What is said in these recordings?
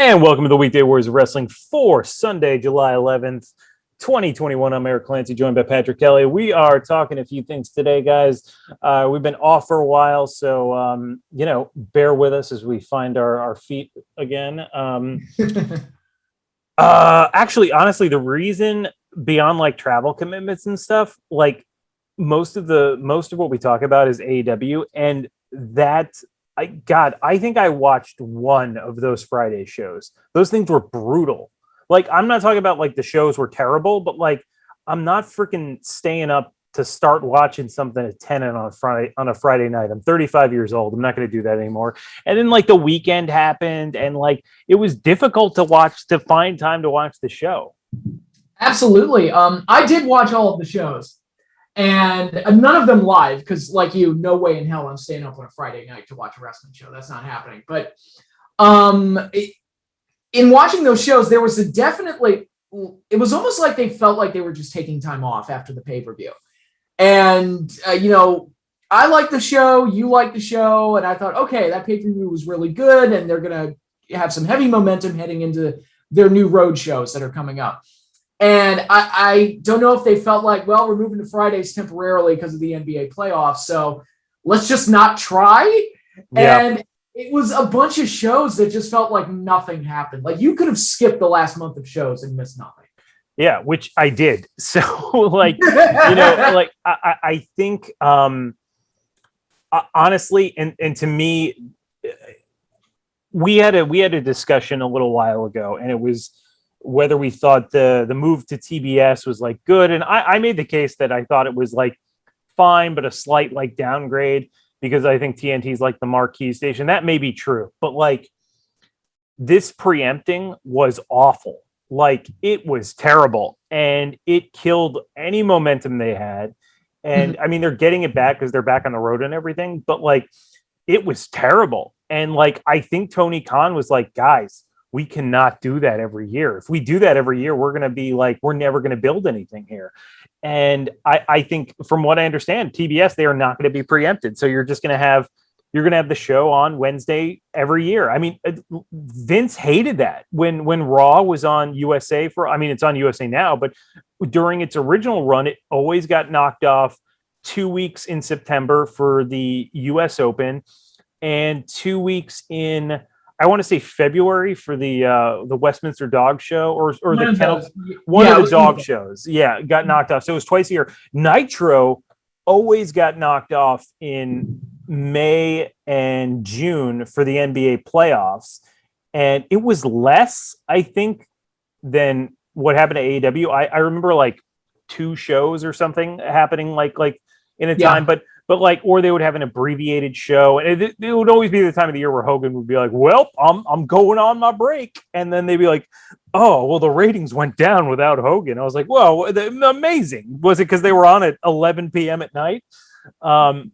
And welcome to the Weekday Warriors of Wrestling for Sunday, July 11th, 2021. I'm Eric Clancy, joined by Patrick Kelly. We are talking a few things today, guys. We've been off for a while, so, bear with us as we find our feet again. Actually, honestly, the reason beyond like travel commitments and stuff, like most of what we talk about is AEW, and that I think I watched one of those Friday shows. Those things were brutal. Like, I'm not talking about like the shows were terrible, but like I'm not freaking staying up to start watching something at 10 on a Friday night. I'm 35 years old. I'm not going to do that anymore. And then like the weekend happened, and like it was difficult to find time to watch the show. Absolutely. I did watch all of the shows. And none of them live, because like you, no way in hell I'm staying up on a Friday night to watch a wrestling show. That's not happening. But in watching those shows, there was it was almost like they felt like they were just taking time off after the pay-per-view. And, I like the show, you like the show, and I thought, okay, that pay-per-view was really good, and they're going to have some heavy momentum heading into their new road shows that are coming up. And I don't know if they felt like, well, we're moving to Fridays temporarily because of the NBA playoffs, so let's just not try. Yeah. And it was a bunch of shows that just felt like nothing happened. Like you could have skipped the last month of shows and missed nothing. Yeah, which I did. So like, like I think honestly, and to me, we had a discussion a little while ago, and it was whether we thought the move to TBS was like good. And I made the case that I thought it was like fine, but a slight like downgrade, because I think TNT is like the marquee station. That may be true, but like this preempting was awful. Like it was terrible, and it killed any momentum they had. And I mean, they're getting it back because they're back on the road and everything, but like it was terrible. And like, I think Tony Khan was like, guys, we cannot do that every year. If we do that every year, we're going to be like, we're never going to build anything here. And I think from what I understand, TBS, they are not going to be preempted. So you're going to have the show on Wednesday every year. I mean, Vince hated that when Raw was on USA it's on USA now, but during its original run, it always got knocked off 2 weeks in September for the US Open and 2 weeks in, I want to say February for the Westminster Dog Show or the Kennel, one of the dog shows. Yeah, got knocked off. So it was twice a year. Nitro always got knocked off in May and June for the NBA playoffs. And it was less, I think, than what happened to AEW. I remember like 2 shows or something happening like in a time, but like, or they would have an abbreviated show, and it would always be the time of the year where Hogan would be like, well, I'm going on my break. And then they'd be like, oh, well, the ratings went down without Hogan. I was like, whoa, amazing. Was it because they were on at 11 p.m. at night? So,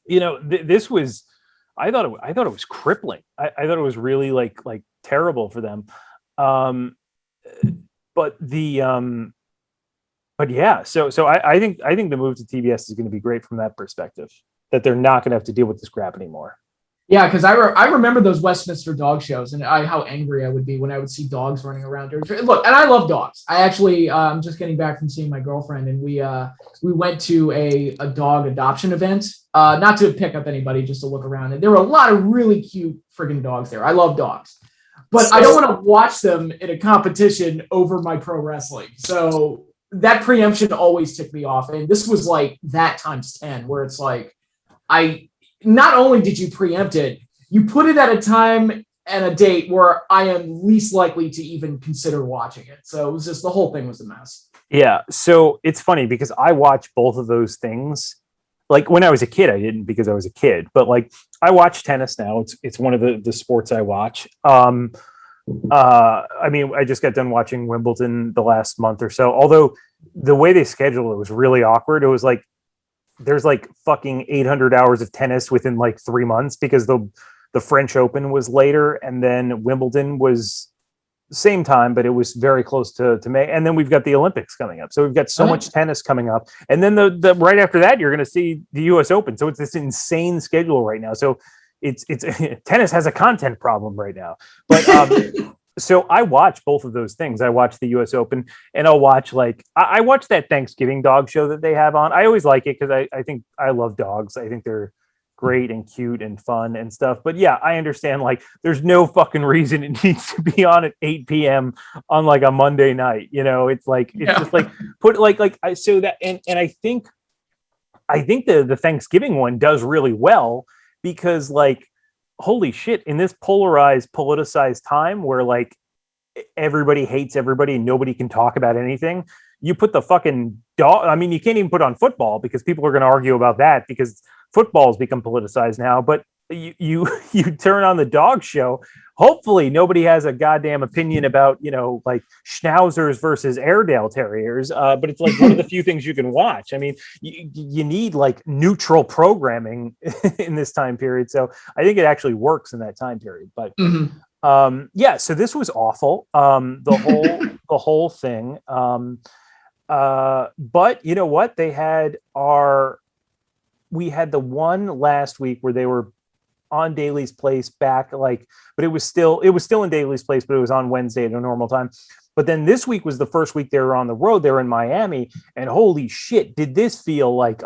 this was, I thought it was crippling. I thought it was really like terrible for them. But yeah, so I think the move to TBS is going to be great from that perspective, that they're not going to have to deal with this crap anymore. Yeah, because I remember those Westminster dog shows, and how angry I would be when I would see dogs running around. Look, and I love dogs. I actually, I'm just getting back from seeing my girlfriend, and we went to a dog adoption event, not to pick up anybody, just to look around. And there were a lot of really cute friggin' dogs there. I love dogs. But I don't want to watch them in a competition over my pro wrestling. So that preemption always ticked me off. And this was like that times 10, where it's like, not only did you preempt it, you put it at a time and a date where I am least likely to even consider watching it. So it was just, the whole thing was a mess. Yeah. So it's funny because I watched both of those things. Like when I was a kid, I didn't, because I was a kid, but like I watch tennis now. It's one of the sports I watch. I mean, I just got done watching Wimbledon the last month or so, although the way they scheduled it was really awkward. It was like, there's like fucking 800 hours of tennis within like 3 months, because the French Open was later, and then Wimbledon was same time, but it was very close to May. And then we've got the Olympics coming up. So we've got so much tennis coming up. And then the right after that, you're going to see the US Open. So it's this insane schedule right now. So it's tennis has a content problem right now. But so I watch both of those things. I watch the US Open, and I'll watch I watch that Thanksgiving dog show that they have on. I always like it because I think I love dogs. I think they're great and cute and fun and stuff. But yeah, I understand there's no fucking reason it needs to be on at 8 p.m. on a Monday night. It's just put I so that and I think the Thanksgiving one does really well because holy shit, in this polarized, politicized time where everybody hates everybody and nobody can talk about anything, you put the fucking dog. I mean, you can't even put on football because people are going to argue about that because football's become politicized now. But you turn on the dog show. Hopefully nobody has a goddamn opinion about, schnauzers versus Airedale Terriers. But it's one of the few things you can watch. I mean, you need neutral programming in this time period. So I think it actually works in that time period. But yeah, so this was awful. The whole thing. But you know what? We had the one last week where they were on Daly's Place back, but it was still in Daly's Place, but it was on Wednesday at a normal time. But then this week was the first week they were on the road. They were in Miami, and holy shit, did this feel like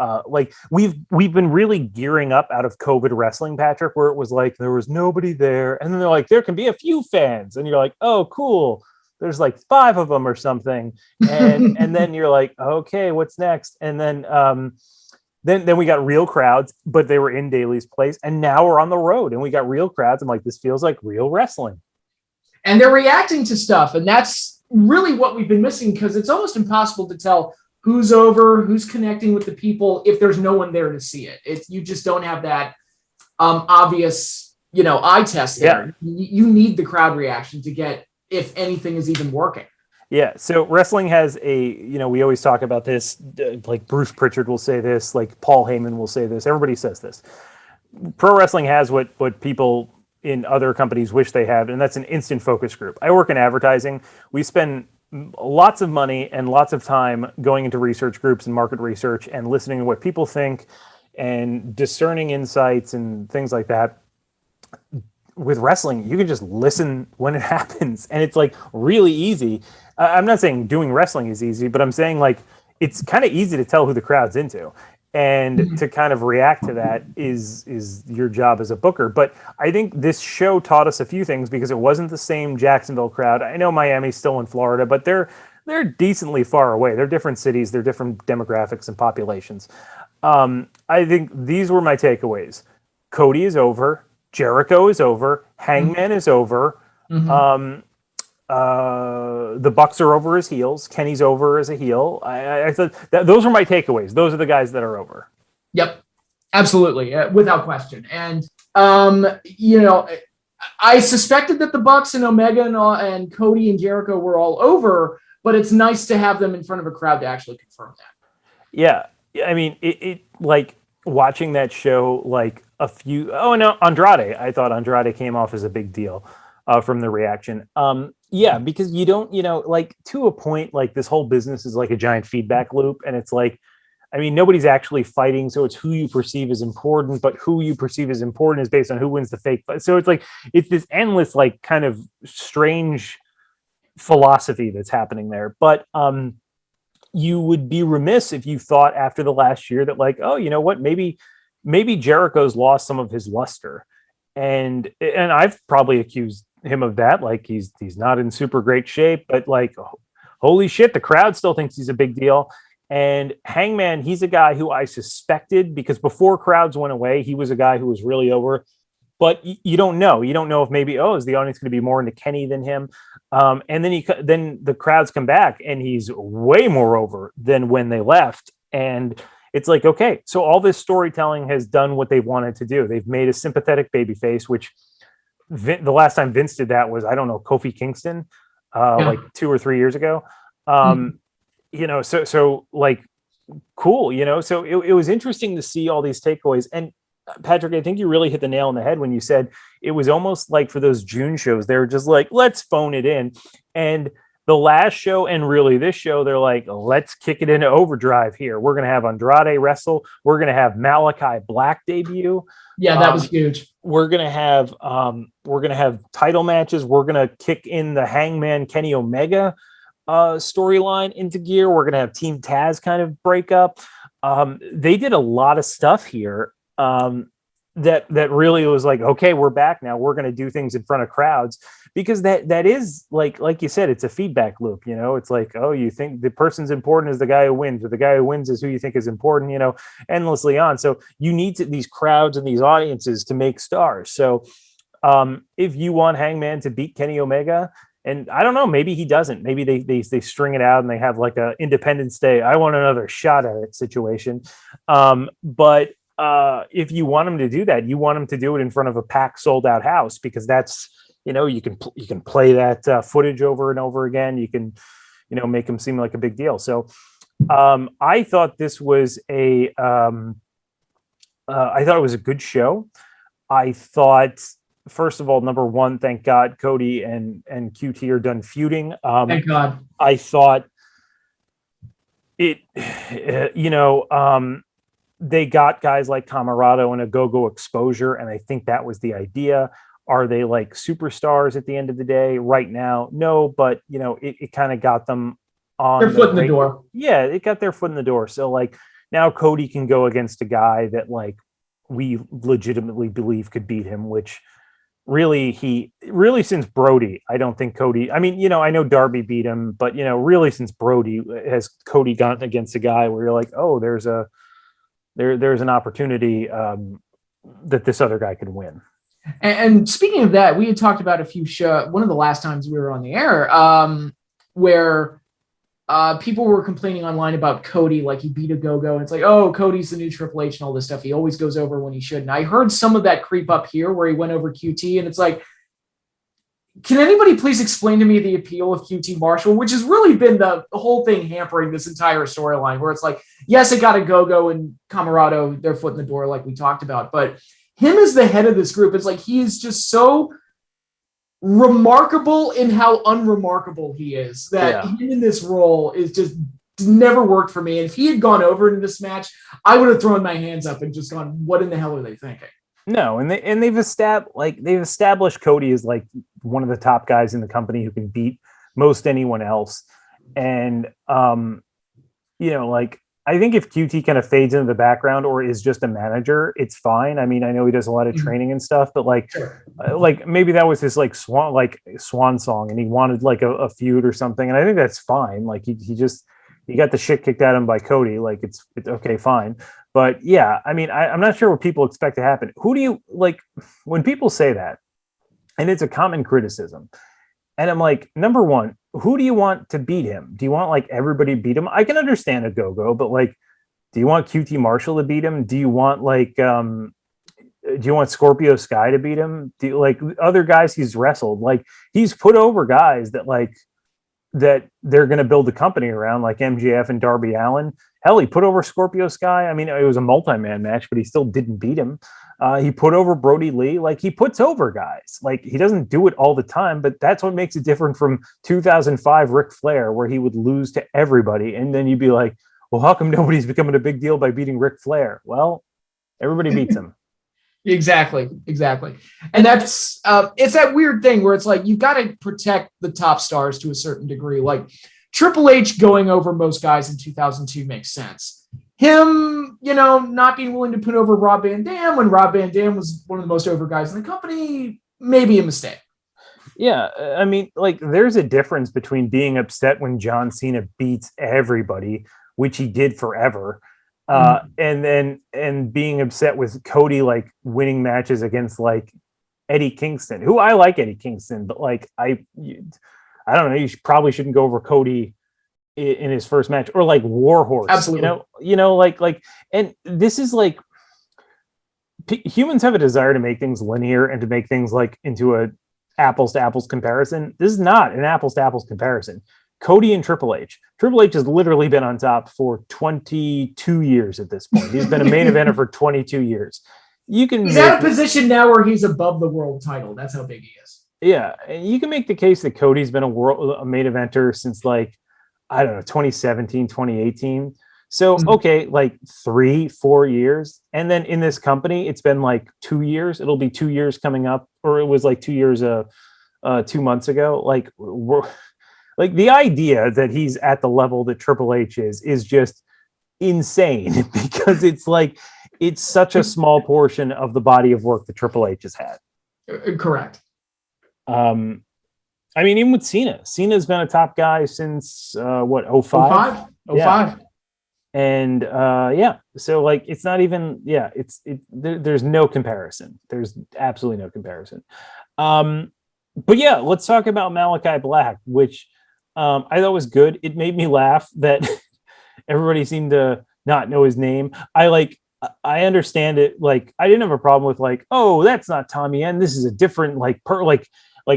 we've been really gearing up out of COVID wrestling, Patrick, where it was there was nobody there, and then they're there can be a few fans, and you're oh cool, there's 5 of them or something, and then you're okay, what's next? And then we got real crowds, but they were in Daly's Place, and now we're on the road and we got real crowds. I'm this feels like real wrestling. And they're reacting to stuff, and that's really what we've been missing because it's almost impossible to tell who's over, who's connecting with the people if there's no one there to see it. You just don't have that obvious, eye test there. Yeah. You need the crowd reaction to get if anything is even working. Yeah, so wrestling has we always talk about this, Bruce Pritchard will say this, Paul Heyman will say this, everybody says this. Pro wrestling has what people in other companies wish they have, and that's an instant focus group. I work in advertising. We spend lots of money and lots of time going into research groups and market research and listening to what people think and discerning insights and things like that. With wrestling, you can just listen when it happens, and it's really easy. I'm not saying doing wrestling is easy, but I'm saying it's kind of easy to tell who the crowd's into, and to kind of react to that is your job as a booker. But I think this show taught us a few things because it wasn't the same Jacksonville crowd. I know Miami's still in Florida, but they're decently far away. They're different cities, they're different demographics and populations. I think these were my takeaways. Cody is over. Jericho is over. Hangman is over. The Bucks are over as heels. Kenny's over as a heel. I thought that those were my takeaways. Those are the guys that are over. Yep, absolutely, without question. And I suspected that the Bucks and Omega and Cody and Jericho were all over, but it's nice to have them in front of a crowd to actually confirm that. Yeah, I mean, it watching that show, Andrade. I thought Andrade came off as a big deal from the reaction. Yeah, because you don't, to a point, this whole business is a giant feedback loop, and it's nobody's actually fighting, so it's who you perceive as important, but who you perceive as important is based on who wins the fake fight. So it's this endless, kind of strange philosophy that's happening there. But you would be remiss if you thought after the last year that oh, you know what, maybe Jericho's lost some of his luster, and I've probably accused him of that. He's not in super great shape, but holy shit, the crowd still thinks he's a big deal. And Hangman, he's a guy who I suspected, because before crowds went away, he was a guy who was really over. But you don't know. You don't know if maybe, is the audience going to be more into Kenny than him? And then the crowds come back, and he's way more over than when they left. And it's okay, so all this storytelling has done what they wanted to do. They've made a sympathetic babyface, which the last time Vince did that was, I don't know, Kofi Kingston, 2 or 3 years ago. So cool, so it was interesting to see all these takeaways. And Patrick, I think you really hit the nail on the head when you said it was almost for those June shows, they were just let's phone it in. And the last show and really this show, they're like, let's kick it into overdrive here. We're going to have Andrade wrestle. We're going to have Malakai Black debut. Yeah, that was huge. We're going to have title matches. We're going to kick in the Hangman Kenny Omega storyline into gear. We're going to have Team Taz kind of break up. They did a lot of stuff here. That really was like, okay, we're back now. We're going to do things in front of crowds, because that is like you said, it's a feedback loop. It's like, oh, you think the person's important is the guy who wins, or the guy who wins is who you think is important. Endlessly on. So you need these crowds and these audiences to make stars. So if you want Hangman to beat Kenny Omega, and I don't know, maybe he doesn't. Maybe they string it out and they have like a Independence Day, I want another shot at it situation. But if you want him to do that, you want him to do it in front of a packed, sold out house, because that's, you can play that footage over and over again. You can, make him seem like a big deal. So I thought this was I thought it was a good show. I thought, first of all, number one, thank God Cody and QT are done feuding. Thank God. I thought it, they got guys like Camarado and Ogogo exposure, and I think that was the idea. Are they like superstars at the end of the day? Right now, no, but it kind of got them on their foot in the door. Yeah, it got their foot in the door. So like now Cody can go against a guy that like we legitimately believe could beat him, which really since Brody, I don't think Cody, I mean, I know Darby beat him, but really since Brody has Cody gone against a guy where you're like, oh, there's an opportunity that this other guy could win. And speaking of that, we had talked about one of the last times we were on the air, where people were complaining online about Cody, like he beat a go-go, and it's like, oh, Cody's the new Triple H and all this stuff. He always goes over when he shouldn't. I heard some of that creep up here where he went over QT, and it's like, can anybody please explain to me the appeal of QT Marshall, which has really been the whole thing hampering this entire storyline, where it's like, yes, it got a go-go and Camarado, their foot in the door, like we talked about, but him as the head of this group, it's like he is just so remarkable in how unremarkable he is, that him in this role is just never worked for me. And if he had gone over in this match, I would have thrown my hands up and just gone, what in the hell are they thinking? No, and they've established Cody as like one of the top guys in the company who can beat most anyone else. And like I think if QT kind of fades into the background or is just a manager, it's fine. I mean, I know he does a lot of training and stuff, but like maybe that was his like swan song, and he wanted like a feud or something, and I think that's fine. Like he got the shit kicked out of him by Cody. Like it's okay, fine. But yeah, I mean, I'm not sure what people expect to happen. Who do you like when people say that? And it's a common criticism. And I'm like, number one, who do you want to beat him? Do you want like everybody beat him? I can understand a go-go, but like, do you want QT Marshall to beat him? Do you want like, do you want Scorpio Sky to beat him? Do you like other guys he's wrestled? Like he's put over guys that they're going to build the company around, like MJF and Darby Allin. Hell, he put over Scorpio Sky. I mean, it was a multi-man match, but he still didn't beat him. He put over Brody Lee. Like he puts over guys. Like he doesn't do it all the time, but that's what makes it different from 2005 Ric Flair, where he would lose to everybody. And then you'd be like, well, how come nobody's becoming a big deal by beating Ric Flair? Well, everybody beats him. Exactly. And that's it's that weird thing where it's like you've got to protect the top stars to a certain degree. Like Triple H going over most guys in 2002 makes sense. Him, not being willing to put over Rob Van Dam when Rob Van Dam was one of the most over guys in the company, maybe a mistake. Yeah, I mean, like there's a difference between being upset when John Cena beats everybody, which he did forever, and being upset with Cody like winning matches against like Eddie Kingston, who I like Eddie Kingston, but like I don't know, you probably shouldn't go over Cody in his first match, or like Warhorse. Absolutely. Like, and this is like humans have a desire to make things linear and to make things like into a apples to apples comparison. This is not an apples to apples comparison. Cody and Triple H has literally been on top for 22 years at this point. He's been a main eventer for 22 years. He's at a position now where he's above the world title. That's how big he is. Yeah, and you can make the case that Cody's been a main eventer since like, I don't know, 2017, 2018. So, Mhm. okay, like 3-4 years. And then in this company, it's been like 2 years. It'll be 2 years coming up, or it was like 2 years 2 months ago. Like we're like the idea that he's at the level that Triple H is just insane because it's like it's such a small portion of the body of work that Triple H has had. Correct. Um, I mean, even with Cena's been a top guy since what, 05? 05? Yeah. 05. And yeah, so like it's not even, yeah, there's no comparison. There's absolutely no comparison. But yeah, let's talk about Malakai Black, which I thought was good. It made me laugh that everybody seemed to not know his name. I understand it. Like, I didn't have a problem with like, oh, that's not Tommy End. This is a different like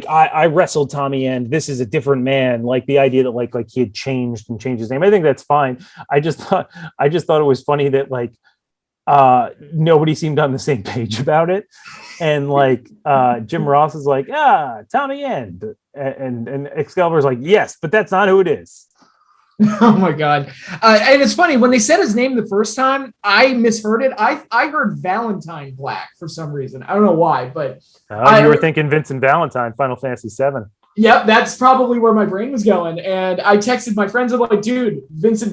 I wrestled Tommy End. This is a different man. Like the idea that like he had changed and changed his name. I think that's fine. I just thought it was funny that like nobody seemed on the same page about it. And like Jim Ross is like, Tommy End. And Excalibur's like, yes, but that's not who it is. Oh my god. And it's funny, when they said his name the first time, I misheard it. I heard Valentine Black for some reason. I don't know why, but you were thinking Vincent Valentine, Final Fantasy VII. Yep, that's probably where my brain was going. And I texted my friends, I'm like, dude, Valentine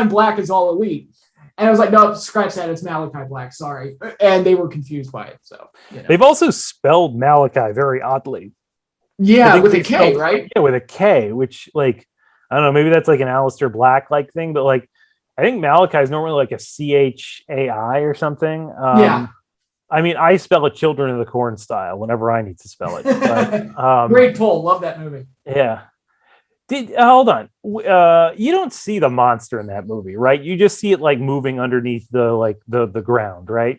Black is all elite. And I was like, no, scratch that. It's Malakai Black. Sorry. And they were confused by it. So They've also spelled Malakai very oddly. Yeah, with a K, right? Yeah, with a K, which like, I don't know, maybe that's like an Aleister Black like thing, but like, I think Malakai is normally like a CHAI or something. Yeah. I mean, I spell it Children of the Corn style whenever I need to spell it. But, great pull. Love that movie. Yeah. Hold on. You don't see the monster in that movie, right? You just see it like moving underneath the ground, right?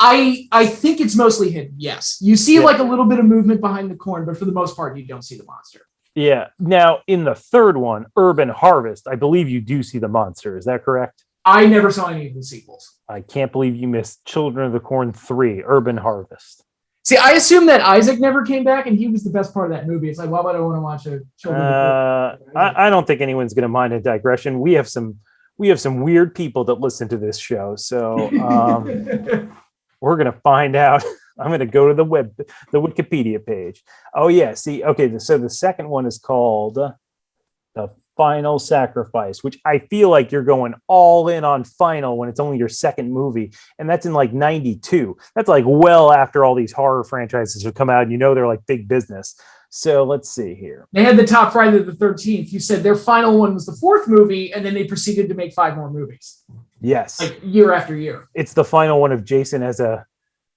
I think it's mostly hidden. Yes, you see like a little bit of movement behind the corn, but for the most part, you don't see the monster. Yeah. Now in the third one, Urban Harvest, I believe you do see the monster. Is that correct? I never saw any of the sequels. I can't believe you missed Children of the Corn 3, Urban Harvest. See, I assume that Isaac never came back, and he was the best part of that movie. It's like, why would I want to watch a Children of the Corn? I don't think anyone's going to mind a digression. We have some weird people that listen to this show, so we're going to find out. I'm going to go to the Wikipedia page. Oh yeah, see, okay, so the second one is called The Final Sacrifice, which I feel like you're going all in on Final when it's only your second movie, and that's in like 92. That's like well after all these horror franchises have come out, and you know they're like big business. So let's see here. They had the top Friday the 13th. You said their final one was the fourth movie, and then they proceeded to make 5 more movies. Yes. Like year after year. It's the final one of Jason as a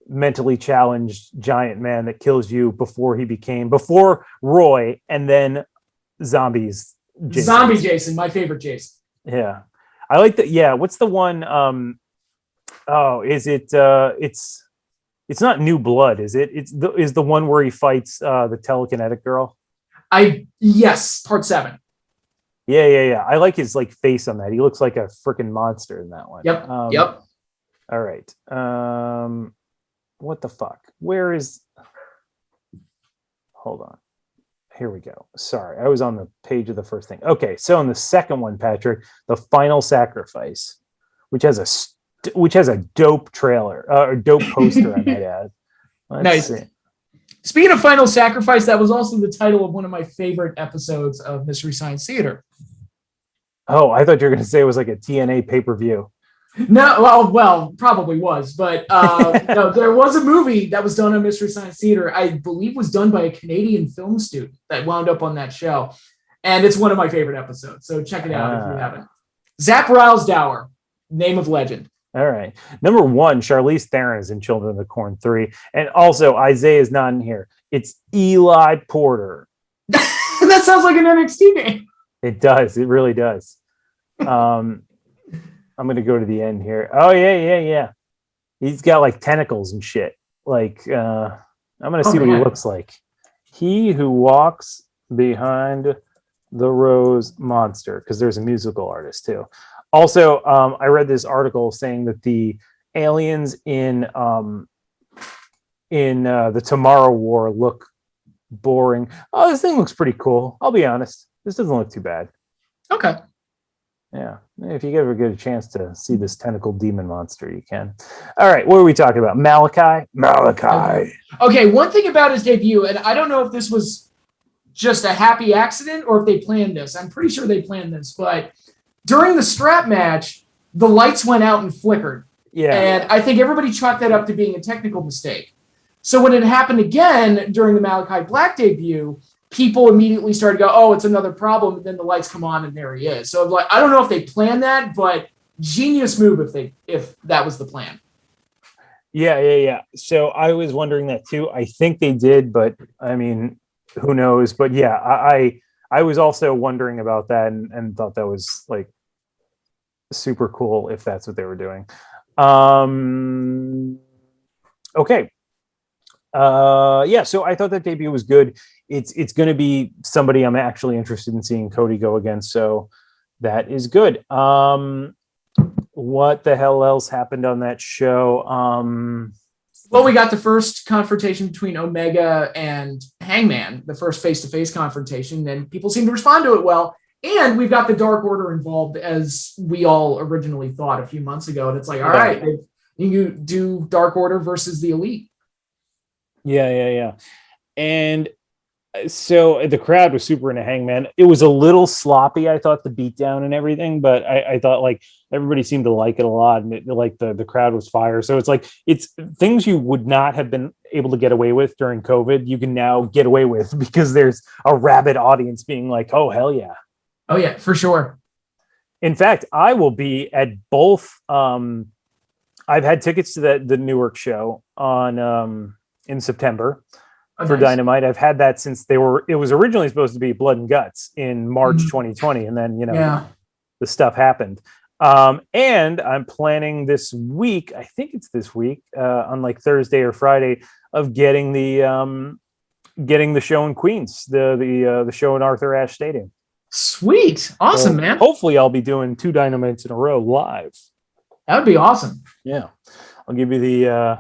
mentally challenged giant man that kills you before Roy, and then zombies. Jason. Zombie Jason, my favorite Jason. Yeah. I like that. Yeah. What's the one? Is it, it's not New Blood, is it? Is the one where he fights the telekinetic girl? Yes, part 7. Yeah. I like his like face on that. He looks like a freaking monster in that one. Yep. All right. What the fuck? Where is? Hold on. Here we go. Sorry, I was on the page of the first thing. Okay, so in the second one, Patrick, The Final Sacrifice, which has a dope trailer or dope poster, I might add. Nice. See. Speaking of Final Sacrifice, that was also the title of one of my favorite episodes of Mystery Science Theater. Oh, I thought you were going to say it was like a TNA pay-per-view. No, well, probably was, but no, there was a movie that was done on Mystery Science Theater. I believe was done by a Canadian film student that wound up on that show, and it's one of my favorite episodes. So check it out if you haven't. Zap Rylsdower, name of legend. All right, number 1, Charlize Theron is in Children of the Corn 3, and also Isaiah is not in here. It's Eli Porter. That sounds like an NXT name. It does. It really does. I'm going to go to the end here. Oh, yeah. He's got like tentacles and shit. Like, I'm going to see what he looks like. He who walks behind the rose monster, because there's a musical artist too. Also, I read this article saying that the aliens in in the Tomorrow War look boring. Oh, this thing looks pretty cool. I'll be honest. This doesn't look too bad. Okay. Yeah. If you ever get a chance to see this tentacle demon monster, you can. All right. What are we talking about? Malakai. Okay. One thing about his debut, and I don't know if this was just a happy accident or if they planned this. I'm pretty sure they planned this, but during the strap match, the lights went out and flickered. Yeah. And I think everybody chalked that up to being a technical mistake. So when it happened again during the Malakai Black debut, people immediately started to go, oh, it's another problem. And then the lights come on and there he is. So like, I don't know if they planned that, but genius move if that was the plan. Yeah. So I was wondering that too. I think they did, but I mean, who knows? But yeah, I was also wondering about that and thought that was like super cool if that's what they were doing. Okay. Yeah, so I thought that debut was good. It's going to be somebody I'm actually interested in seeing Cody go against, so that is good. What the hell else happened on that show? Well, we got the first confrontation between Omega and Hangman, the first face-to-face confrontation, and people seem to respond to it well. And we've got the Dark Order involved, as we all originally thought a few months ago. And it's like, all right, you do Dark Order versus the Elite. Yeah. And so the crowd was super into Hangman. It was a little sloppy, I thought, the beatdown and everything, but I thought like everybody seemed to like it a lot, and the crowd was fire. So it's like it's things you would not have been able to get away with during COVID. You can now get away with because there's a rabid audience being like, "Oh hell yeah!" Oh yeah, for sure. In fact, I will be at both. I've had tickets to the Newark show on in September for nice. Dynamite. I've had that since it was originally supposed to be Blood and Guts in March 2020. And then, the stuff happened. And I'm planning this week, I think it's this week, on like Thursday or Friday, of getting the show in Queens, the show in Arthur Ashe Stadium. Sweet. Awesome, so man. Hopefully I'll be doing 2 Dynamites in a row live. That would be awesome. Yeah. I'll give you the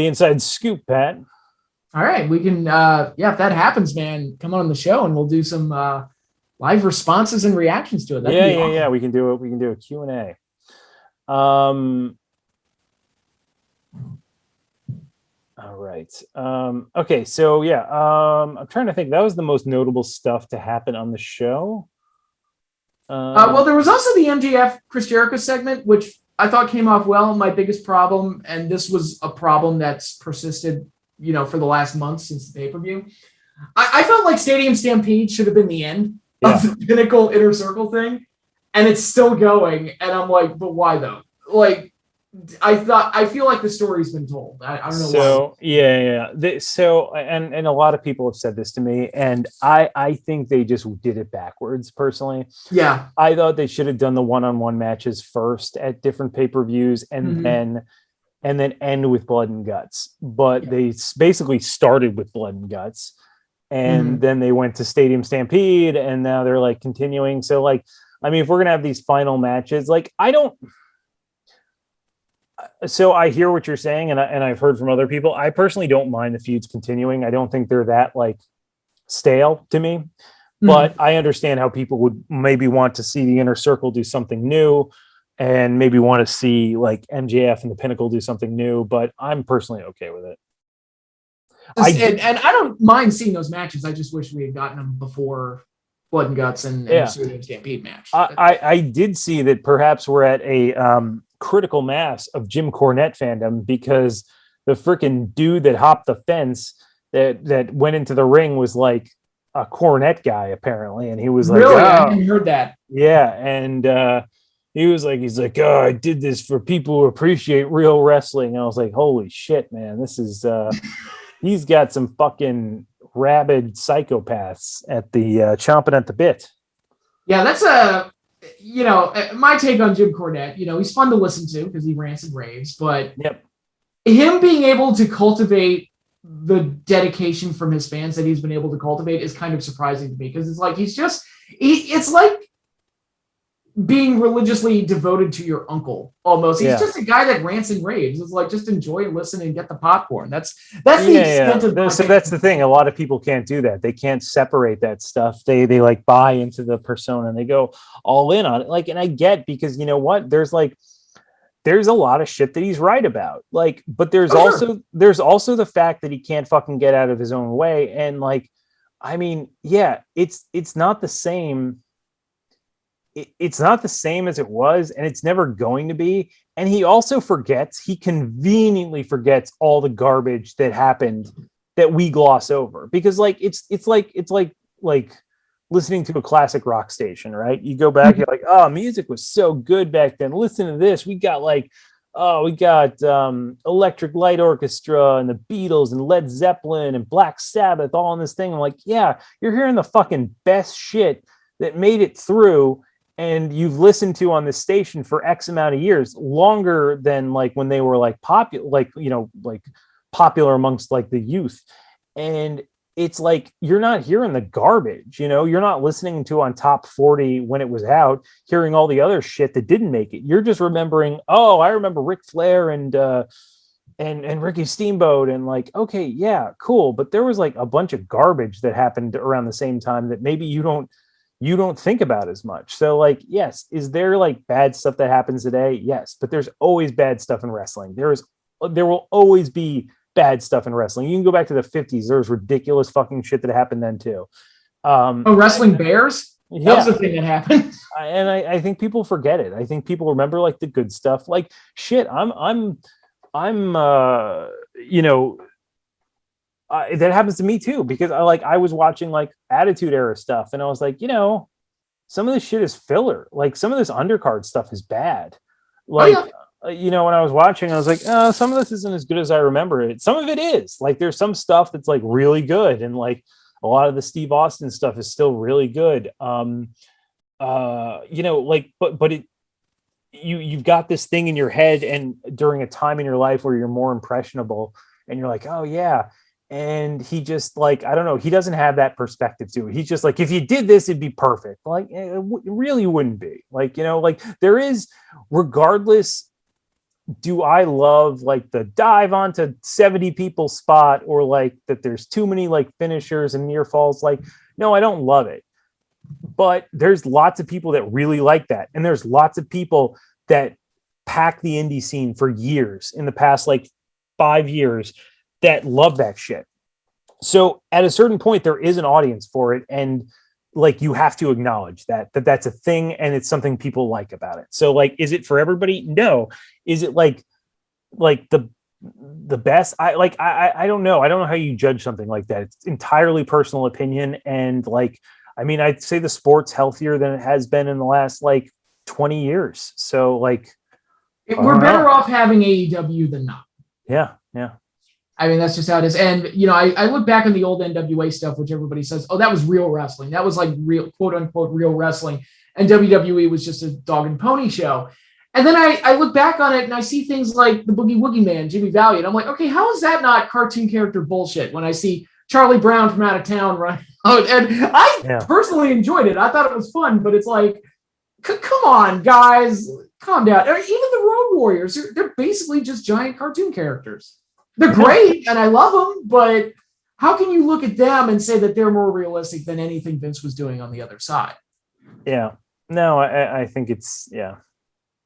inside scoop, Pat. All right. We can, if that happens, man, come on the show and we'll do some live responses and reactions to it. That'd be awesome. Yeah. We can do it. We can do a Q&A. All right. Okay. So yeah, I'm trying to think. That was the most notable stuff to happen on the show. Well, there was also the MJF Chris Jericho segment, which I thought came off well. My biggest problem, and this was a problem that's persisted, for the last month since the pay-per-view. I felt like Stadium Stampede should have been the end of the Pinnacle Inner Circle thing, and it's still going. And I'm like, but why though? Like, I feel like the story's been told. I don't know why. So yeah. And a lot of people have said this to me, and I think they just did it backwards. Personally, yeah, I thought they should have done the one-on-one matches first at different pay-per-views, and then end with Blood and Guts. But they basically started with Blood and Guts, and then they went to Stadium Stampede, and now they're like continuing. So like, I mean, if we're gonna have these final matches, like So I hear what you're saying, and I've heard from other people. I personally don't mind the feuds continuing. I don't think they're that like stale to me, but I understand how people would maybe want to see the Inner Circle do something new, and maybe want to see like MJF and the Pinnacle do something new. But I'm personally okay with it. And I don't mind seeing those matches. I just wish we had gotten them before Blood and Guts and the Stadium Stampede match. I did see that perhaps we're at a critical mass of Jim Cornette fandom, because the freaking dude that hopped the fence that went into the ring was like a Cornette guy apparently, and he was like, really? I hadn't heard that. Yeah, and he's like, oh, I did this for people who appreciate real wrestling. And I was like, holy shit, man, this is he's got some fucking rabid psychopaths at the chomping at the bit. Yeah, that's my take on Jim Cornette. He's fun to listen to because he rants and raves, but him being able to cultivate the dedication from his fans that he's been able to cultivate is kind of surprising to me, because it's like it's like being religiously devoted to your uncle almost. He's Yeah. just a guy that rants and raves. It's like, just enjoy and listen and get the popcorn. That's the extent of so that's the thing. A lot of people can't do that. They can't separate that stuff. They like buy into the persona and they go all in on it. Like, and I get, because you know what? There's a lot of shit that he's right about. Like, but there's also the fact that he can't fucking get out of his own way. And like, I mean, yeah, it's not the same. It's not the same as it was, and it's never going to be. And he also conveniently forgets all the garbage that happened that we gloss over, because like it's like listening to a classic rock station, right? You go back, you're like, oh, music was so good back then. Listen to this. We got Electric Light Orchestra and the Beatles and Led Zeppelin and Black Sabbath all in this thing. I'm like, yeah, you're hearing the fucking best shit that made it through, and you've listened to on this station for X amount of years, longer than like when they were like popular, like, you know, like popular amongst like the youth. And it's like, you're not hearing the garbage, you know, you're not listening to on top 40 when it was out, hearing all the other shit that didn't make it. You're just remembering, oh, I remember Ric Flair and Ricky Steamboat, and like, okay, yeah, cool. But there was like a bunch of garbage that happened around the same time that maybe you don't think about as much. So like, yes, is there like bad stuff that happens today? Yes, but there's always bad stuff in wrestling. There will always be bad stuff in wrestling. You can go back to the 50s. There was ridiculous fucking shit that happened then too. Wrestling bears? That was the thing that happened. And I think people forget it. I think people remember like the good stuff. Like shit, I'm you know, that happens to me too, because I was watching like Attitude Era stuff, and I was like, you know, some of this shit is filler. Like some of this undercard stuff is bad. Like, you know, when I was watching, I was like, some of this isn't as good as I remember it. Some of it is. Like there's some stuff that's like really good, and like a lot of the Steve Austin stuff is still really good. You know, like, but you've got this thing in your head, and during a time in your life where you're more impressionable, and you're like, oh yeah. And he just like, I don't know, he doesn't have that perspective to it. He's just like, if you did this, it'd be perfect. Like it really wouldn't be. Like, you know, like there is, regardless, do I love like the dive onto 70 people spot, or like that there's too many like finishers and near falls? Like, no, I don't love it. But there's lots of people that really like that. And there's lots of people that pack the indie scene for years in the past, like 5 years, that love that shit. So at a certain point, there is an audience for it. And like, you have to acknowledge that that's a thing, and it's something people like about it. So like, is it for everybody? No. Is it like the best? I don't know. I don't know how you judge something like that. It's entirely personal opinion. And like, I mean, I'd say the sport's healthier than it has been in the last like 20 years. So like, we're better off having AEW than not. Yeah. Yeah. I mean, that's just how it is. And, you know, I look back on the old NWA stuff, which everybody says, oh, that was real wrestling. That was like real, quote unquote, real wrestling. And WWE was just a dog and pony show. And then I look back on it and I see things like the Boogie Woogie Man, Jimmy Valiant. I'm like, okay, how is that not cartoon character bullshit when I see Charlie Brown from out of town running out? And I personally enjoyed it. I thought it was fun, but it's like, come on, guys, calm down. Or even the Road Warriors, they're basically just giant cartoon characters. They're great, and I love them, but how can you look at them and say that they're more realistic than anything Vince was doing on the other side? Yeah. No, I think it's, yeah.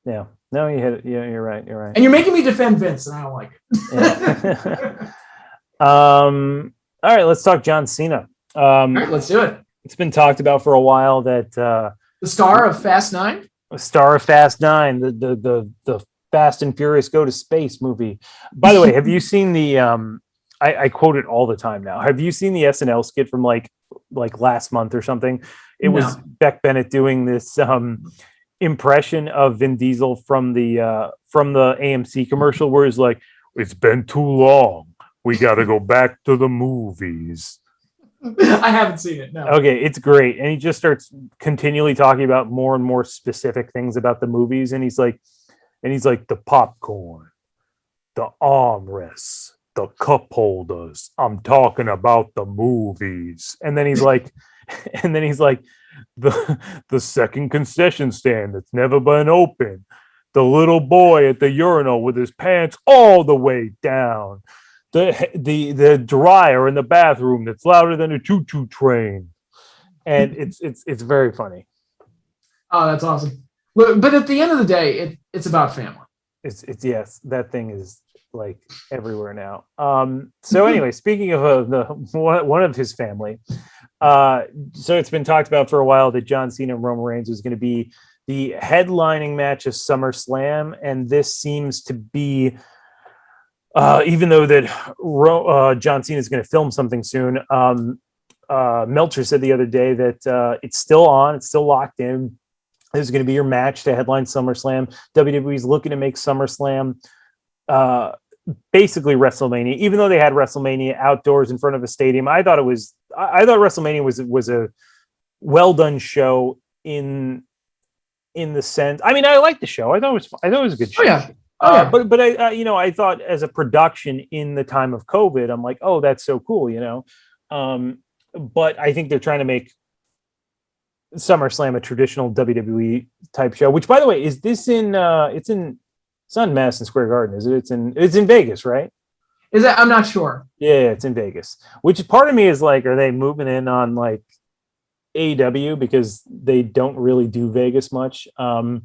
No, you hit it. Yeah, you're right. And you're making me defend Vince, and I don't like it. Yeah. All right, let's talk John Cena. All right, let's do it. It's been talked about for a while that the star of Fast 9? The star of Fast 9, the Fast and Furious Go to Space movie. By the way, have you seen the I quote it all the time now. Have you seen the SNL skit from like last month or something? It was Beck Bennett doing this impression of Vin Diesel from the AMC commercial where he's like, "It's been too long. We got to go back to the movies." I haven't seen it. No. Okay, it's great. And he just starts continually talking about more and more specific things about the movies, and he's like, the popcorn, the armrests, the cup holders. I'm talking about the movies. And then he's like, the second concession stand that's never been open, the little boy at the urinal with his pants all the way down, the dryer in the bathroom that's louder than a choo-choo train. And it's very funny. Oh, that's awesome. But at the end of the day, it's about family. It's yes, that thing is like everywhere now. So anyway, speaking of one of his family, so it's been talked about for a while that John Cena and Roman Reigns was going to be the headlining match of SummerSlam, and this seems to be, even though that John Cena is going to film something soon. Meltzer said the other day that it's still on, it's still locked in. This is going to be your match to headline SummerSlam. WWE is looking to make SummerSlam basically WrestleMania, even though they had WrestleMania outdoors in front of a stadium. I thought WrestleMania was a well done show in the sense. I mean, I liked the show. I thought it was a good show. Oh yeah. But I thought as a production in the time of COVID, I'm like, oh, that's so cool, But I think they're trying to make SummerSlam a traditional WWE type show. Which, by the way, is this in? It's not in Madison Square Garden, is it? It's in Vegas, right? Is it? I'm not sure. Yeah, it's in Vegas. Which part of me is like, are they moving in on like AEW because they don't really do Vegas much? So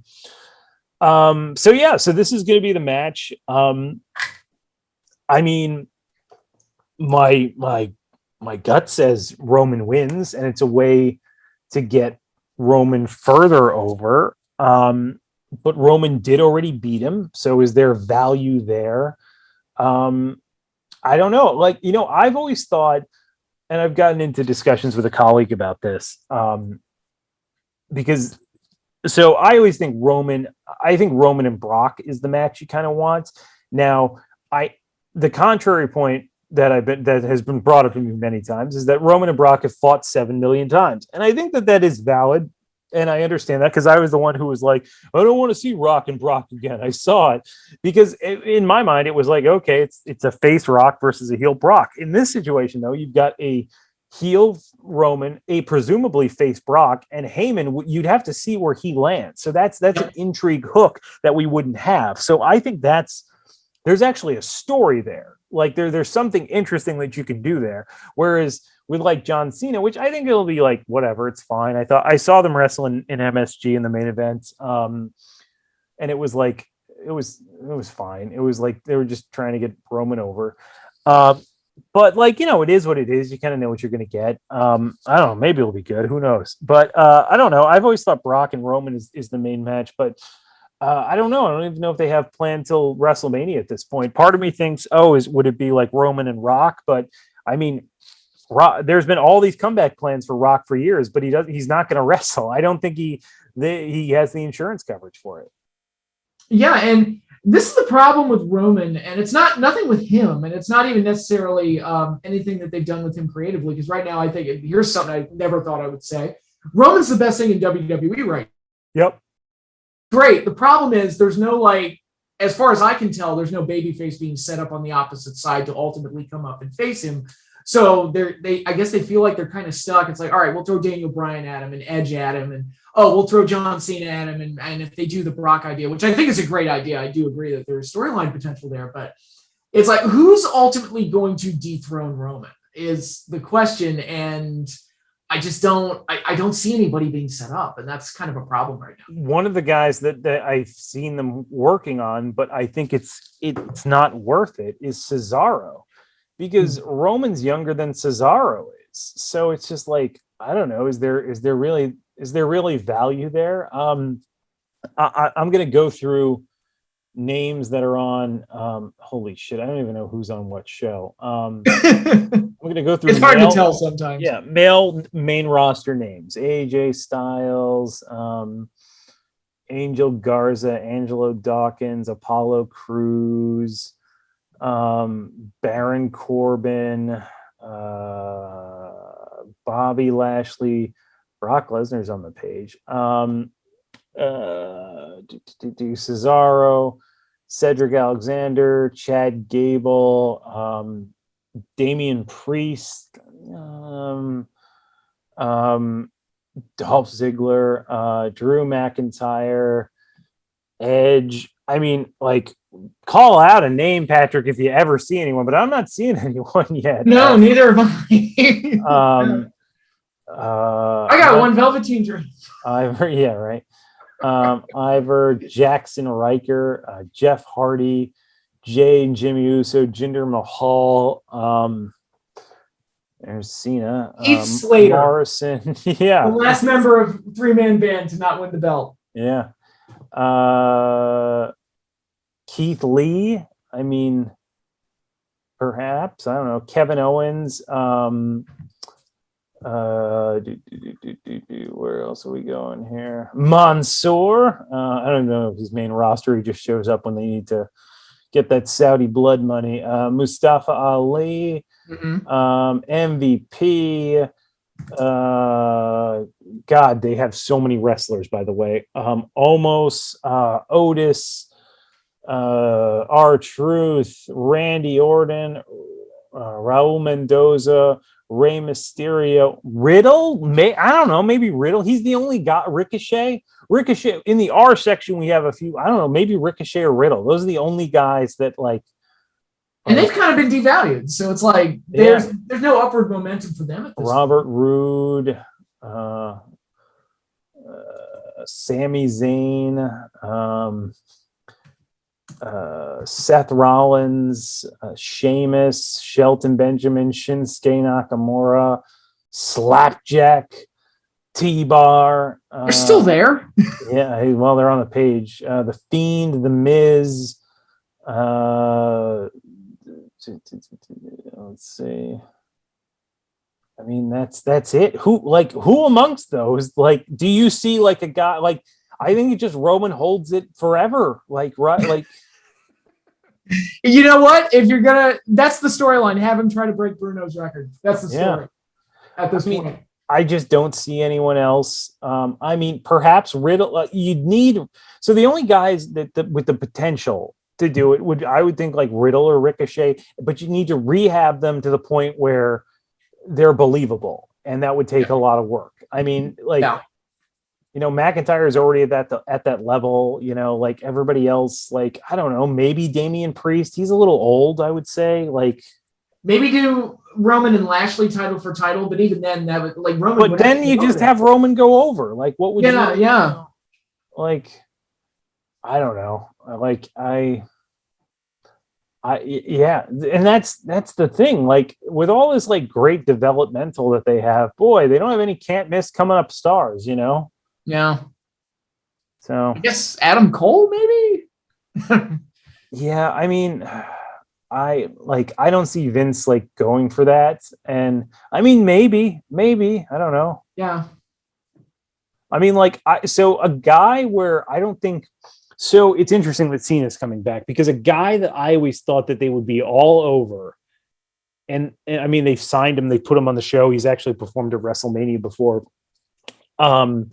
this is going to be the match. I mean, my gut says Roman wins, and it's a way to get Roman further over. But Roman did already beat him, so is there value there? I don't know. Like, I've always thought, and I've gotten into discussions with a colleague about this, because so I always think Roman and Brock is the match you kind of want. Now, the contrary point that has been brought up to me many times is that Roman and Brock have fought 7 million times. And I think that is valid. And I understand that because I was the one who was like, I don't want to see Rock and Brock again. I saw it because in my mind, it was like, okay, it's a face Rock versus a heel Brock. In this situation, though, you've got a heel Roman, a presumably face Brock, and Heyman, you'd have to see where he lands. So that's an intrigue hook that we wouldn't have. So I think there's actually a story there. Like there's something interesting that you can do there. Whereas with like John Cena, which I think it'll be like, whatever, it's fine. I saw them wrestle in MSG in the main event. And it was like, it was fine. It was like, they were just trying to get Roman over. But like, it is what it is. You kind of know what you're going to get. I don't know, maybe it'll be good. Who knows? But I don't know. I've always thought Brock and Roman is the main match, but I don't know. I don't even know if they have planned till WrestleMania at this point. Part of me thinks, would it be like Roman and Rock? But I mean, there's been all these comeback plans for Rock for years, but he's not going to wrestle. I don't think he has the insurance coverage for it. Yeah. And this is the problem with Roman, and it's nothing with him. And it's not even necessarily anything that they've done with him creatively. Because right now I think here's something I never thought I would say. Roman's the best thing in WWE right now. Yep. Great. The problem is there's no as far as I can tell, there's no babyface being set up on the opposite side to ultimately come up and face him. So I guess they feel like they're kind of stuck. It's like, all right, we'll throw Daniel Bryan at him and Edge at him, and we'll throw John Cena at him. And if they do the Brock idea, which I think is a great idea, I do agree that there's storyline potential there, but it's like, who's ultimately going to dethrone Roman is the question. And I just I don't see anybody being set up, and that's kind of a problem right now. One of the guys that I've seen them working on, but I think it's not worth it, is Cesaro, because Roman's younger than Cesaro is. So it's just like, I don't know, is there really value there? I'm going to go through names that are on. Holy shit, I don't even know who's on what show. I'm going to go through. It's hard to tell sometimes. Yeah, male main roster names: AJ Styles, Angel Garza, Angelo Dawkins, Apollo Crews, Baron Corbin, Bobby Lashley, Brock Lesnar's on the page. Cesaro, Cedric Alexander, Chad Gable, Damian Priest, Dolph Ziggler, Drew McIntyre, Edge. I mean, like, call out a name, Patrick, if you ever see anyone, but I'm not seeing anyone yet. No, neither have I. I got one Velveteen Dream. Yeah, right. Ivor, Jackson Riker, Jeff Hardy, Jay and Jimmy Uso, Jinder Mahal. There's Cena, Heath Slater, Morrison. Yeah, the last member of three-man band to not win the belt. Yeah. Keith Lee. I mean, perhaps, I don't know. Kevin Owens. Where else are we going here? Mansoor. I don't know if his main roster. He just shows up when they need to get that Saudi blood money. Mustafa Ali. MVP. God, they have so many wrestlers, by the way. Omos, Otis, R-Truth, Randy Orton, Raul Mendoza, Rey Mysterio, Riddle. I don't know, maybe Riddle. He's the only guy. Ricochet in the R section. We have a few. I don't know, maybe Ricochet or Riddle. Those are the only guys that like. And they've kind of been devalued, so it's like there's no upward momentum for them at this Robert Roode, Sami Zayn, Seth Rollins, Sheamus, Shelton Benjamin, Shinsuke Nakamura, Slapjack, T-Bar. They're still there. Yeah, well, they're on the page. The Fiend, The Miz. Let's see. I mean, that's it. Who amongst those? Like, do you see like a guy like? I think it just Roman holds it forever. Like, right? Like, you know what? If you're gonna, that's the storyline. Have him try to break Bruno's record. That's the story. At this point, I just don't see anyone else. I mean, perhaps Riddle. You'd need. So the only guys that with the potential to do it I would think like Riddle or Ricochet, but you need to rehab them to the point where they're believable, and that would take a lot of work. I mean, like, you know, McIntyre is already at that level, you know, like everybody else, like, I don't know, maybe Damian Priest, he's a little old, I would say, like maybe do Roman and Lashley title for title, but even then that would like Roman. But then you just have Roman go over. Like, what would you know? Like, I don't know. Like, yeah, and that's the thing. Like, with all this like great developmental that they have, boy, they don't have any can't miss coming up stars, you know? Yeah. So I guess Adam Cole, maybe. Yeah, I mean, I don't see Vince like going for that, and I mean, maybe I don't know. Yeah. I mean, like, so a guy where I don't think. So it's interesting that Cena's coming back, because a guy that I always thought that they would be all over, and I mean, they've signed him, they put him on the show. He's actually performed at WrestleMania before. But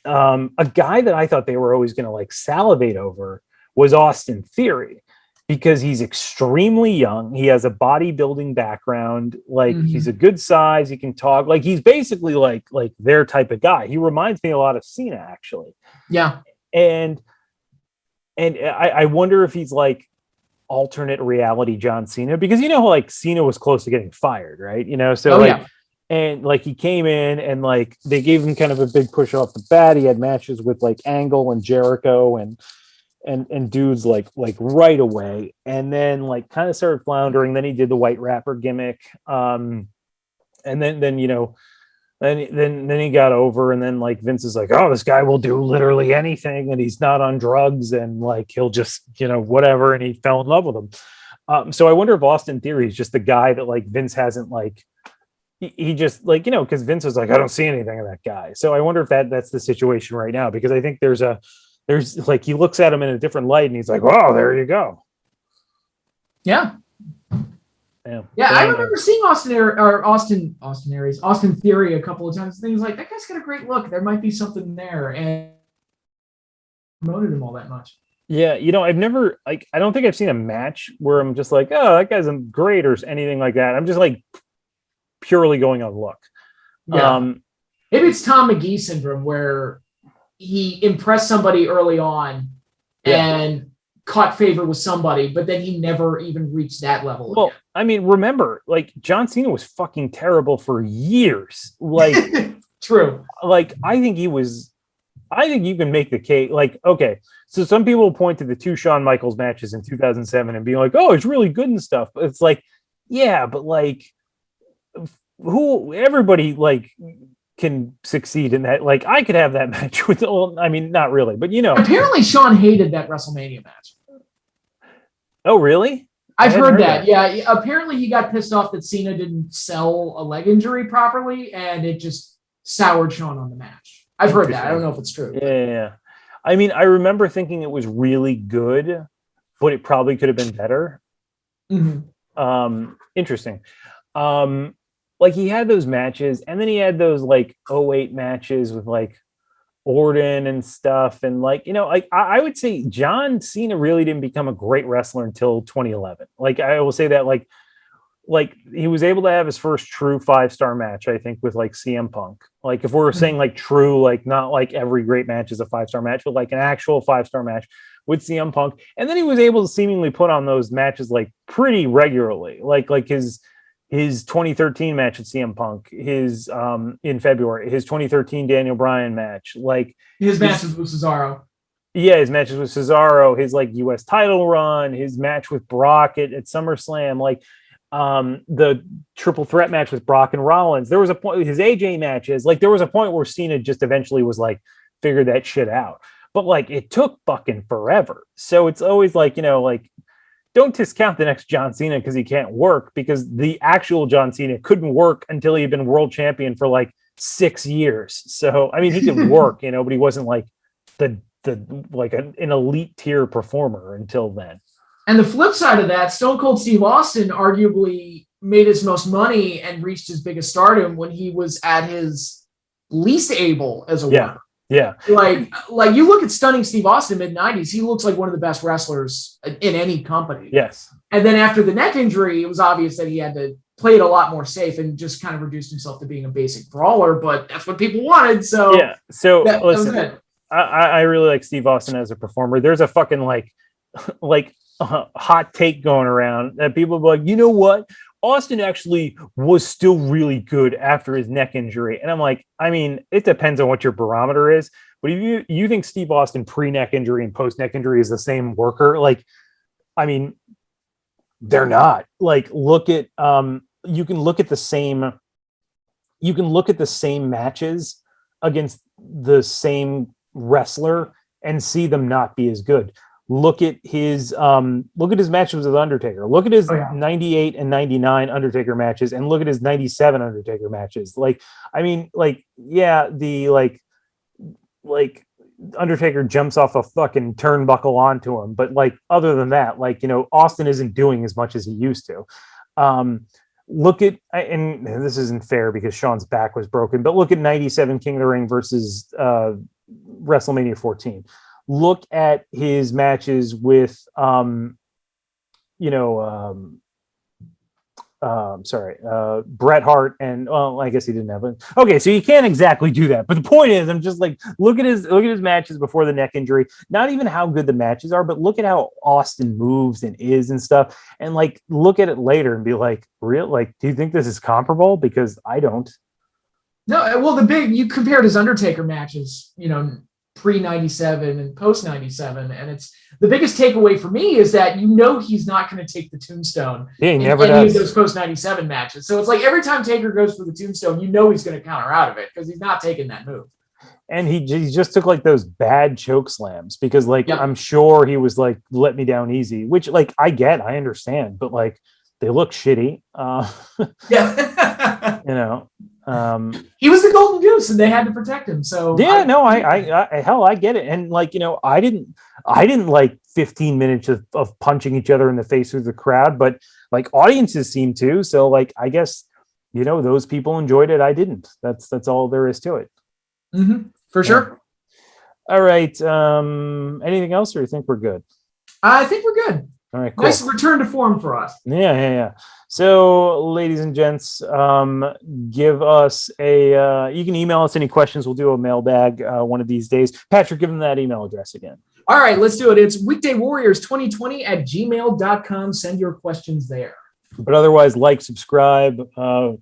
a guy that I thought they were always going to like salivate over was Austin Theory, because he's extremely young. He has a bodybuilding background. Like, he's a good size. He can talk. Like, he's basically like their type of guy. He reminds me a lot of Cena, actually. Yeah. And I wonder if he's like alternate reality John Cena, because you know, like, Cena was close to getting fired, right? You know, so and like he came in and like they gave him kind of a big push off the bat. He had matches with like Angle and Jericho and dudes like right away, and then like kind of started floundering. Then he did the white rapper gimmick, and then you know. Then he got over, and then like Vince is like, oh, this guy will do literally anything, and he's not on drugs, and like he'll just, you know, whatever, and he fell in love with him. So I wonder if Austin Theory is just the guy that like Vince hasn't like he just like, you know, because Vince was like, I don't see anything of that guy. So I wonder if that's the situation right now, because I think there's like he looks at him in a different light, and he's like, oh, there you go. Yeah. Yeah, I remember seeing Austin Theory a couple of times. Things like that guy's got a great look. There might be something there, and promoted him all that much. Yeah, you know, I've never like I don't think I've seen a match where I'm just like, oh, that guy's great or anything like that. I'm just like purely going on look. Yeah. Maybe it's Tom McGee syndrome where he impressed somebody early on and caught favor with somebody, but then he never even reached that level. Well, again. I mean, remember, like John Cena was fucking terrible for years. Like, true. Like, I think you can make the case. Like, okay, so some people point to the 2 Shawn Michaels matches in 2007 and being like, oh, it's really good and stuff. But it's like, yeah, but like, everybody like can succeed in that. Like, I could have that match with, I mean, not really, but apparently Shawn hated that WrestleMania match. Oh, really? I've heard that. Yeah. Apparently he got pissed off that Cena didn't sell a leg injury properly, and it just soured Shawn on the match. I've heard that. I don't know if it's true. Yeah. I mean, I remember thinking it was really good, but it probably could have been better. Interesting. Like, he had those matches, and then he had those like 08 matches with like Orton and stuff, and like, like I would say John Cena really didn't become a great wrestler until 2011. Like, I will say that like he was able to have his first true 5-star match, I think, with like CM Punk. Like, if we're saying like true, like not like every great match is a 5-star match, but like an actual 5-star match with CM Punk. And then he was able to seemingly put on those matches like pretty regularly, like his 2013 match with CM Punk, his in February, his 2013 Daniel Bryan match, like his matches with Cesaro. Yeah, his matches with Cesaro, his like US title run, his match with Brock at SummerSlam, like the triple threat match with Brock and Rollins. There was a point, his AJ matches, like there was a point where Cena just eventually was like, figured that shit out. But like, it took fucking forever. So it's always like, like, don't discount the next John Cena because he can't work, because the actual John Cena couldn't work until he had been world champion for like 6 years. So, I mean, he could work, but he wasn't like the like an elite tier performer until then. And the flip side of that, Stone Cold Steve Austin arguably made his most money and reached his biggest stardom when he was at his least able as a worker. Yeah. Like you look at Stunning Steve Austin mid-90s, he looks like one of the best wrestlers in any company. Yes. And then after the neck injury, it was obvious that he had to play it a lot more safe and just kind of reduced himself to being a basic brawler, but that's what people wanted. So yeah. So that listen, was it. I really like Steve Austin as a performer. There's a fucking hot take going around that people are like, you know what? Austin actually was still really good after his neck injury. And I'm like, I mean, it depends on what your barometer is. But if you think Steve Austin pre-neck injury and post-neck injury is the same worker, like, I mean, they're not. Like, look at you can look at the same matches against the same wrestler and see them not be as good. Look at his matches with Undertaker. Look at his 98 and 99 Undertaker matches, and look at his 97 Undertaker matches. Like, I mean, like, yeah, the like Undertaker jumps off a fucking turnbuckle onto him, but like, other than that, like, Austin isn't doing as much as he used to. Look at, and this isn't fair because Shawn's back was broken, but look at 97 King of the Ring versus WrestleMania 14. Look at his matches with, Bret Hart, and I guess he didn't have it. Okay, so you can't exactly do that. But the point is, I'm just like, look at his matches before the neck injury. Not even how good the matches are, but look at how Austin moves and is and stuff. And like, look at it later and be like, real? Like, do you think this is comparable? Because I don't. No, well, you compared his Undertaker matches, pre-97 and post-97, and it's the biggest takeaway for me is that he's not going to take the tombstone in any of those post-97 matches. So it's like every time Taker goes for the tombstone, he's going to counter out of it because he's not taking that move. And he just took like those bad choke slams because I'm sure he was like, let me down easy, which like I understand, but like they look shitty. He was the golden goose and they had to protect him. So I get it. And like, I didn't like 15 minutes of punching each other in the face with the crowd, but like audiences seem to. So like, I guess, those people enjoyed it. I didn't. That's all there is to it. Mm-hmm. For sure. All right. Anything else, or you think we're good? I think we're good. All right, cool. Nice return to form for us. Yeah. So, ladies and gents, give us you can email us any questions. We'll do a mailbag one of these days. Patrick, give them that email address again. All right, let's do it. It's weekdaywarriors2020@gmail.com. Send your questions there. But otherwise, like, subscribe,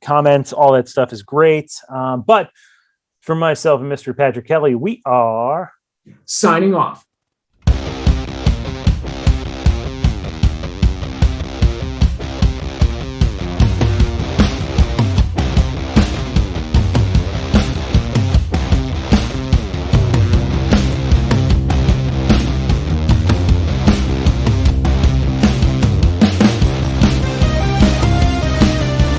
comment, all that stuff is great. But for myself and Mr. Patrick Kelly, we are signing off.